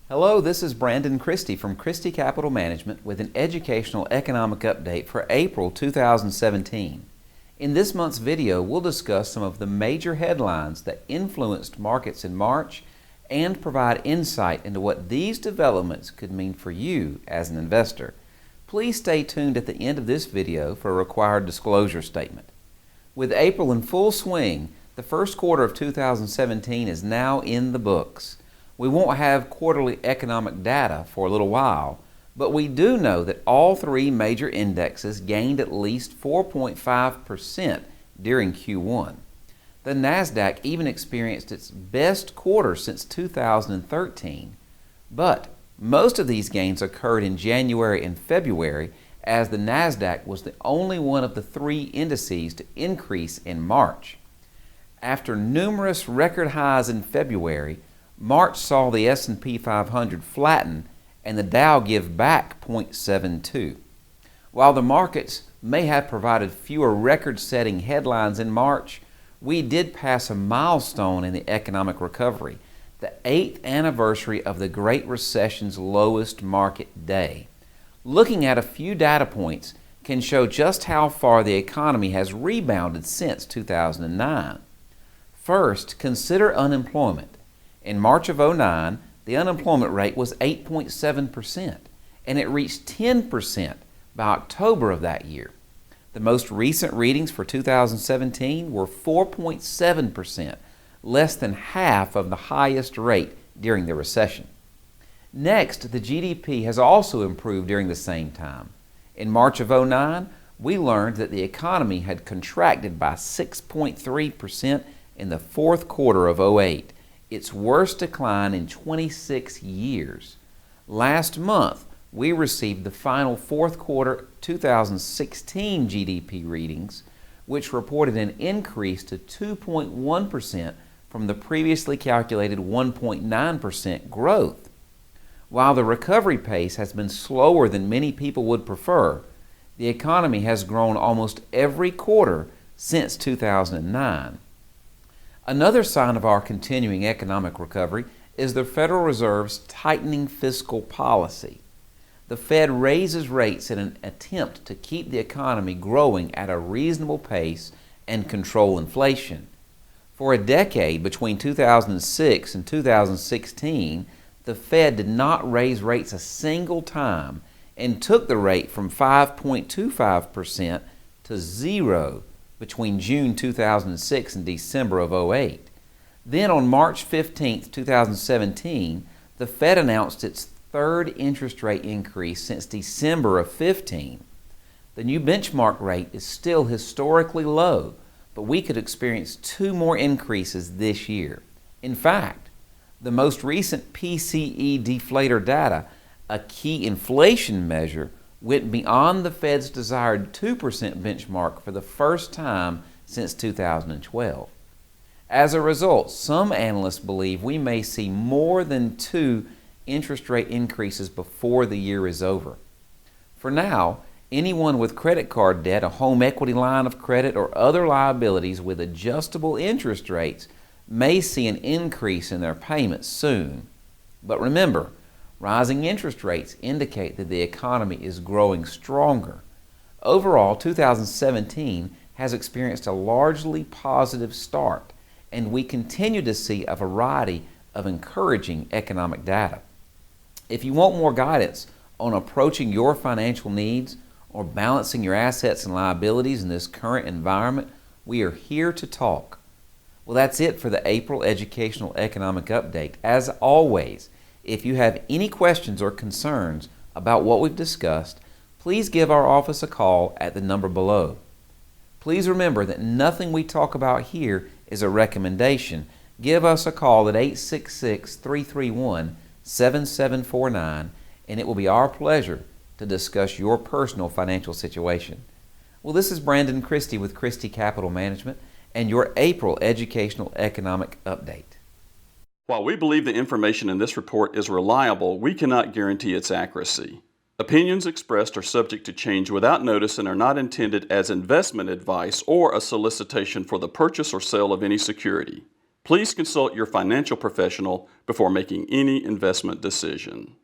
Hello, this is Brandon Christy from Christy Capital Management with an educational economic update for April 2017. In this month's video, we'll discuss some of the major headlines that influenced markets in March and provide insight into what these developments could mean for you as an investor. Please stay tuned at the end of this video for a required disclosure statement. With April in full swing, the first quarter of 2017 is now in the books. We won't have quarterly economic data for a little while, but we do know that all three major indexes gained at least 4.5% during Q1. The NASDAQ even experienced its best quarter since 2013, but most of these gains occurred in January and February, as the NASDAQ was the only one of the three indices to increase in March. After numerous record highs in February, March saw the S&P 500 flatten and the Dow give back 0.72. While the markets may have provided fewer record-setting headlines in March, we did pass a milestone in the economic recovery, the 8th anniversary of the Great Recession's lowest market day. Looking at a few data points can show just how far the economy has rebounded since 2009. First, consider unemployment. In March of 2009, the unemployment rate was 8.7%, and it reached 10% by October of that year. The most recent readings for 2017 were 4.7%, less than half of the highest rate during the recession. Next, the GDP has also improved during the same time. In March of 2009, we learned that the economy had contracted by 6.3% in the fourth quarter of 2008. Its worst decline in 26 years. Last month, we received the final fourth quarter 2016 GDP readings, which reported an increase to 2.1% from the previously calculated 1.9% growth. While the recovery pace has been slower than many people would prefer, the economy has grown almost every quarter since 2009. Another sign of our continuing economic recovery is the Federal Reserve's tightening fiscal policy. The Fed raises rates in an attempt to keep the economy growing at a reasonable pace and control inflation. For a decade between 2006 and 2016, the Fed did not raise rates a single time and took the rate from 5.25% to zero between June 2006 and December of 2008. Then on March 15, 2017, the Fed announced its third interest rate increase since December of 2015. The new benchmark rate is still historically low, but we could experience two more increases this year. In fact, the most recent PCE deflator data, a key inflation measure, went beyond the Fed's desired 2% benchmark for the first time since 2012. As a result, some analysts believe we may see more than two interest rate increases before the year is over. For now, anyone with credit card debt, a home equity line of credit, or other liabilities with adjustable interest rates may see an increase in their payments soon. But remember, rising interest rates indicate that the economy is growing stronger. Overall, 2017 has experienced a largely positive start, and we continue to see a variety of encouraging economic data. If you want more guidance on approaching your financial needs or balancing your assets and liabilities in this current environment, we are here to talk. Well, that's it for the April Educational Economic Update. As always, if you have any questions or concerns about what we've discussed, please give our office a call at the number below. Please remember that nothing we talk about here is a recommendation. Give us a call at 866-331-7749, and it will be our pleasure to discuss your personal financial situation. Well, this is Brandon Christy with Christy Capital Management and your April Educational Economic Update. While we believe the information in this report is reliable, we cannot guarantee its accuracy. Opinions expressed are subject to change without notice and are not intended as investment advice or a solicitation for the purchase or sale of any security. Please consult your financial professional before making any investment decision.